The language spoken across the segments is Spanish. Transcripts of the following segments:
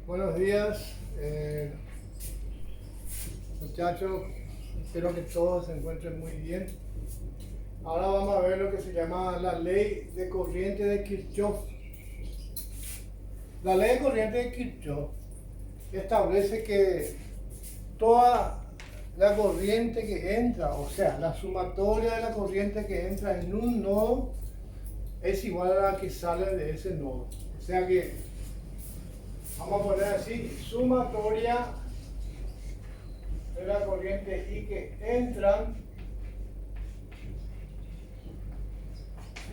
Buenos días, muchachos. Espero que todos se encuentren muy bien. Ahora vamos a ver lo que se llama la ley de corriente de Kirchhoff. La ley de corriente de Kirchhoff establece que toda la corriente que entra, o sea, la sumatoria de la corriente que entra en un nodo es igual a la que sale de ese nodo. O sea que vamos a poner así: sumatoria de la corriente I que entran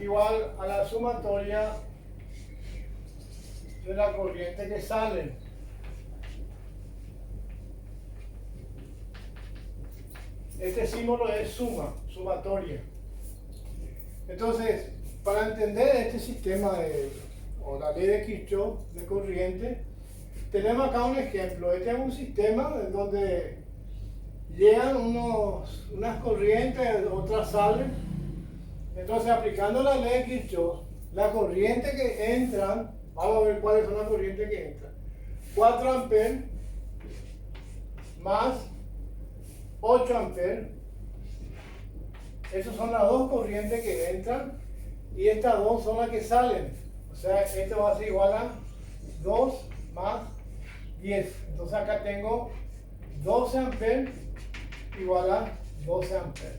igual a la sumatoria de la corriente que salen. Este símbolo es sumatoria. Entonces, para entender este sistema o la ley de Kirchhoff de corriente, tenemos acá un ejemplo. Este es un sistema en donde llegan unas corrientes, otras salen. Entonces, aplicando la ley de Kirchhoff, la corriente que entran, vamos a ver cuáles son las corrientes que entran. 4 amperes más 8 amperes. Esas son las dos corrientes que entran y estas dos son las que salen. O sea, esto va a ser igual a 2 más 10. Entonces acá tengo 12 amperes igual a 12 amperes.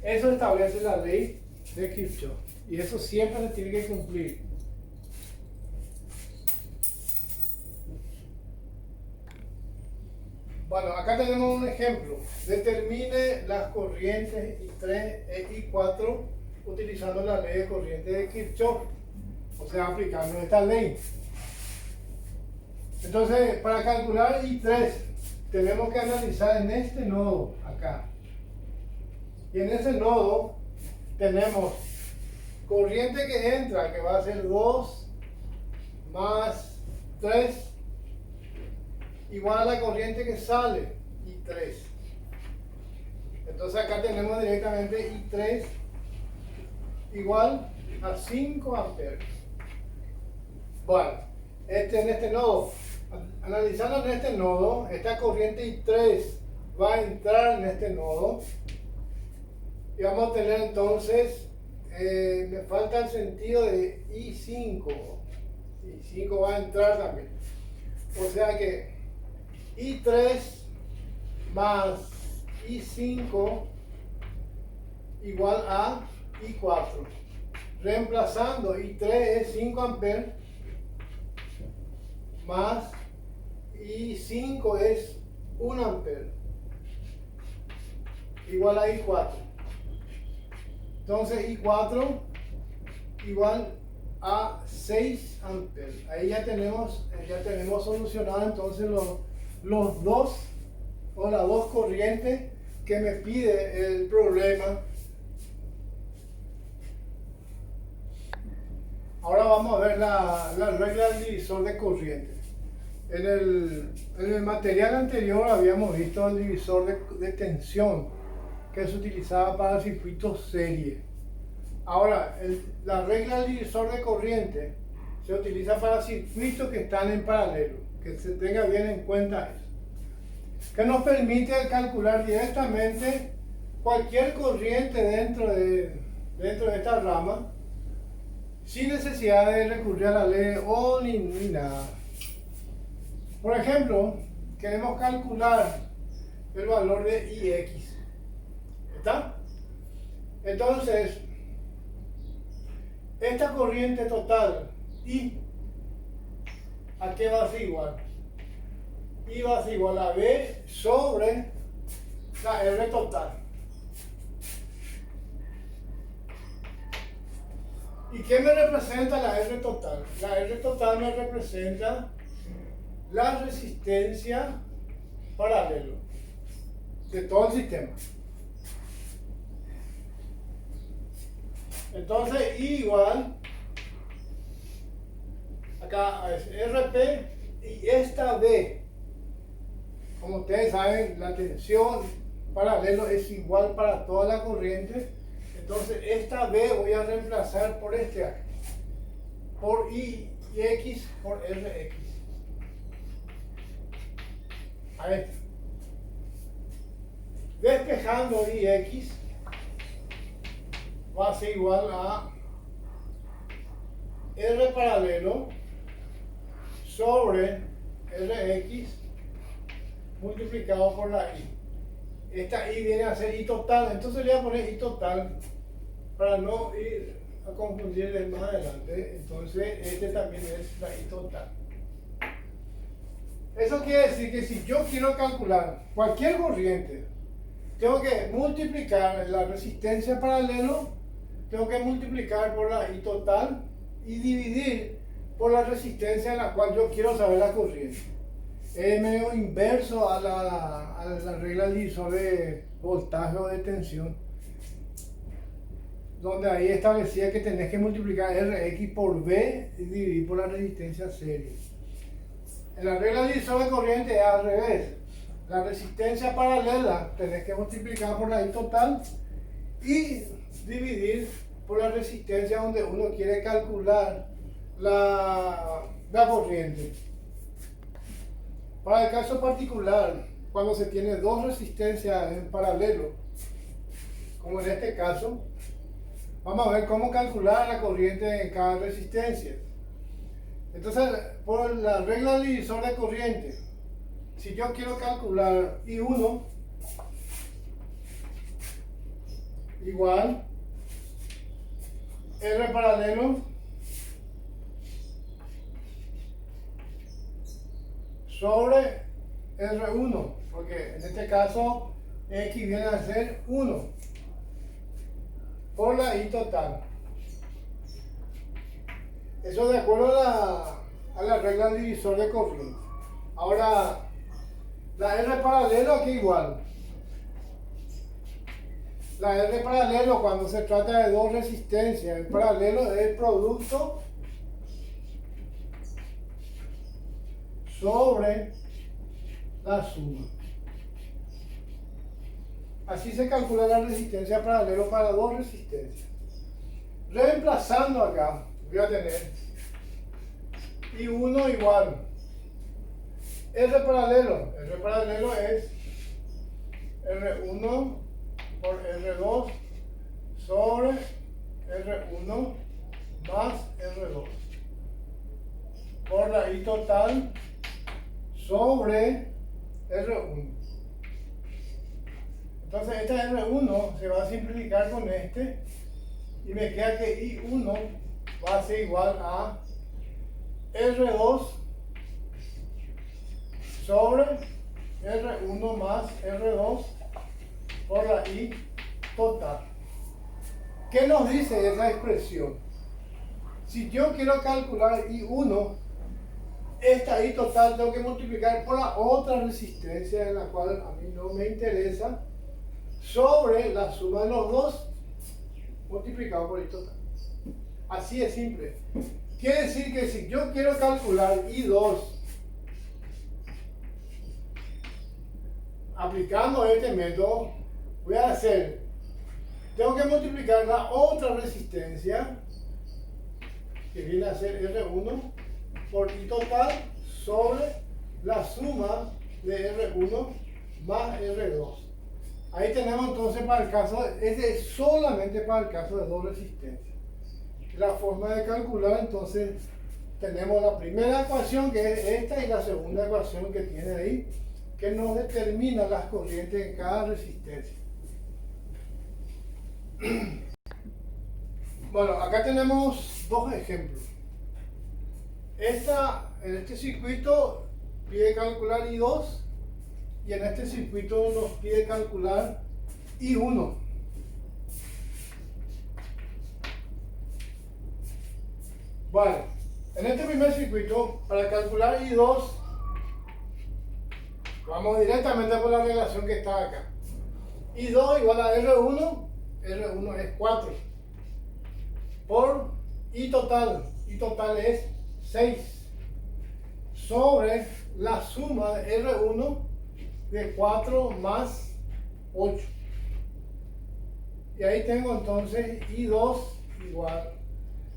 Eso establece la ley de Kirchhoff y eso siempre se tiene que cumplir. Bueno, acá tenemos un ejemplo. Determine las corrientes I3 e I4 utilizando la ley de corriente de Kirchhoff, o sea, aplicando esta ley. Entonces, para calcular I3, tenemos que analizar en este nodo acá. Y en ese nodo tenemos corriente que entra, que va a ser 2 más 3, igual a la corriente que sale, I3. Entonces acá tenemos directamente I3 igual a 5 amperes. Bueno, en este nodo, analizando en este nodo, esta corriente I3 va a entrar en este nodo y vamos a tener entonces, me falta el sentido de I5. I5 va a entrar también. O sea que I3 más I5 igual a I4. Reemplazando, I3 es 5 amperes más I5 es 1 amperes igual a I4. Entonces I4 igual a 6 amperes. Ahí ya tenemos solucionado entonces los dos o las dos corrientes que me pide el problema. Ahora vamos a ver la regla del divisor de corriente. En el material anterior habíamos visto el divisor de tensión que se utilizaba para circuitos serie. Ahora, la regla del divisor de corriente se utiliza para circuitos que están en paralelo, que se tenga bien en cuenta eso, que nos permite calcular directamente cualquier corriente dentro de esta rama sin necesidad de recurrir a la ley de Ohm ni nada. Por ejemplo, queremos calcular el valor de IX. ¿Está? Entonces, esta corriente total, I, ¿a qué va a ser igual? I va a ser igual a B sobre la R total. ¿Y qué me representa la R total? La R total me representa la resistencia paralelo de todo el sistema. Entonces I igual, acá es RP y esta B. Como ustedes saben, la tensión paralelo es igual para toda la corriente. Entonces esta B voy a reemplazar por este A, por I y X por RX. a esta. Despejando Ix va a ser igual a R paralelo sobre Rx multiplicado por la I. Esta I viene a ser I total, entonces le voy a poner I total para no ir a confundirle más adelante. Entonces este también es la I total. Eso quiere decir que si yo quiero calcular cualquier corriente, tengo que multiplicar la resistencia paralelo, tengo que multiplicar por la I total y dividir por la resistencia en la cual yo quiero saber la corriente. Es medio inverso a la regla del divisor de voltaje o de tensión, donde ahí establecía que tenés que multiplicar Rx por V y dividir por la resistencia serie. En la regla del divisor de corriente es al revés. La resistencia paralela tenés que multiplicar por la I total y dividir por la resistencia donde uno quiere calcular la corriente. Para el caso particular, cuando se tiene dos resistencias en paralelo, como en este caso, vamos a ver cómo calcular la corriente en cada resistencia. Entonces, por la regla del divisor de corriente, si yo quiero calcular I1 igual R paralelo sobre R1, porque en este caso X viene a ser 1 por la I total. Eso de acuerdo a la regla del divisor de corriente. Ahora, la R paralelo aquí igual. La R paralelo, cuando se trata de dos resistencias, el paralelo es el producto sobre la suma. Así se calcula la resistencia paralelo para dos resistencias. Reemplazando acá, voy a tener I1 igual R paralelo es R1 por R2 sobre R1 más R2 por la I total sobre R1. Entonces este R1 se va a simplificar con este y me queda que I1 va a ser igual a R2 sobre R1 más R2 por la I total. ¿Qué nos dice esa expresión? Si yo quiero calcular I1, esta I total tengo que multiplicar por la otra resistencia en la cual a mí no me interesa, sobre la suma de los dos multiplicado por I total. Así de simple. Quiere decir que si yo quiero calcular I2 aplicando este método, voy a hacer, tengo que multiplicar la otra resistencia, que viene a ser R1 por I total sobre la suma de R1 más R2. Ahí tenemos entonces para el caso, este es solamente para el caso de dos resistencias. La forma de calcular, entonces tenemos la primera ecuación, que es esta, y la segunda ecuación que tiene ahí, que nos determina las corrientes en cada resistencia. Bueno, acá tenemos dos ejemplos. En este circuito pide calcular I2 y en este circuito nos pide calcular I1. Vale, en este primer circuito, para calcular I2, vamos directamente por la relación que está acá. I2 igual a R1, R1 es 4, por I total es 6, sobre la suma de R1 de 4 más 8. Y ahí tengo entonces I2 igual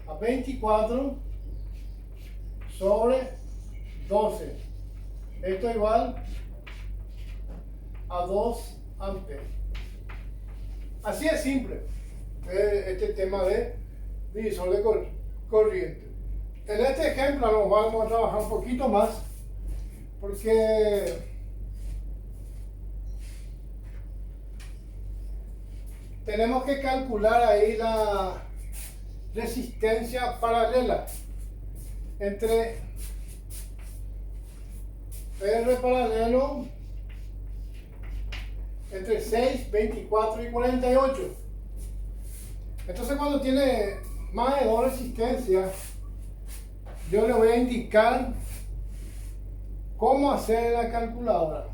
a 24 sobre 12. Esto igual a 2 amperes. Así es simple este tema de divisor de corriente. En este ejemplo nos vamos a trabajar un poquito más porque tenemos que calcular ahí la resistencia paralela entre R paralelo entre 6, 24 y 48. Entonces cuando tiene más de 2 resistencias, yo le voy a indicar cómo hacer la calculadora.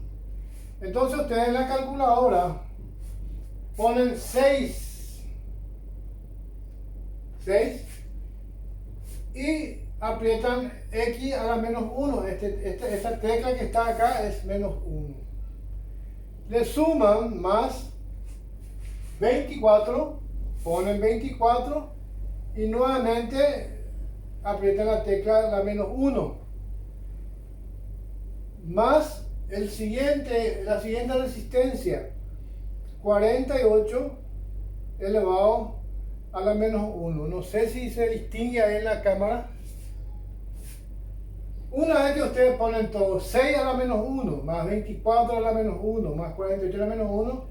Entonces ustedes en la calculadora ponen 6 y aprietan X a la menos 1. Esta tecla que está acá es menos 1. Le suman más 24, ponen 24 y nuevamente aprietan la tecla la menos 1. Más la siguiente resistencia, 48 elevado a la menos 1. No sé si se distingue ahí en la cámara. Una vez que ustedes ponen todo, 6 a la menos 1, más 24 a la menos 1, más 48 a la menos 1,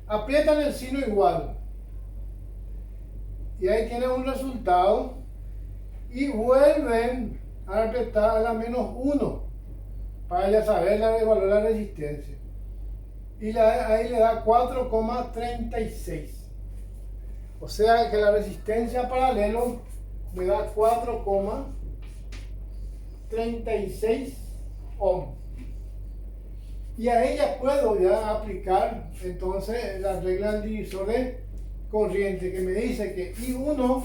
aprietan el signo igual. Y ahí tienen un resultado. Y vuelven a apretar a la menos 1 para ya saber el valor de la resistencia. Y ahí le da 4,36. O sea que la resistencia paralelo me da 4,36 ohms. Y a ella puedo ya aplicar entonces la regla del divisor de corriente que me dice que I1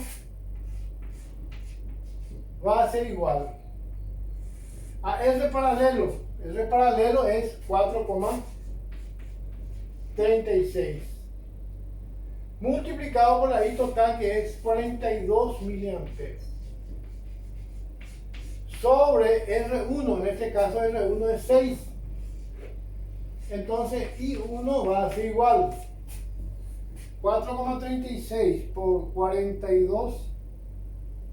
va a ser igual a R paralelo. R paralelo es 4,36 multiplicado por la I total, que es 42 miliamperes, sobre R1. En este caso R1 es 6. Entonces I1 va a ser igual 4,36 por 42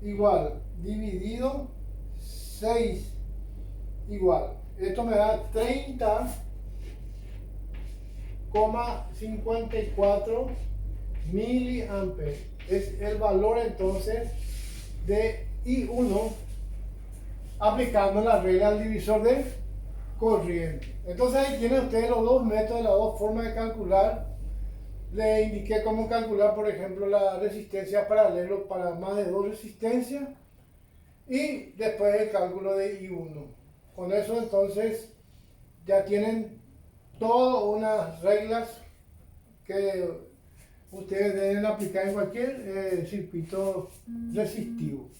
igual dividido 6 igual. Esto me da 30,54 miliamperes. Es el valor entonces de I1 aplicando la regla del divisor de corriente. Entonces ahí tienen ustedes los dos métodos, las dos formas de calcular. Le indiqué cómo calcular, por ejemplo, la resistencia paralelo para más de 2 resistencias y después el cálculo de I1. Con eso entonces ya tienen todas unas reglas que ustedes deben aplicar en cualquier circuito resistivo.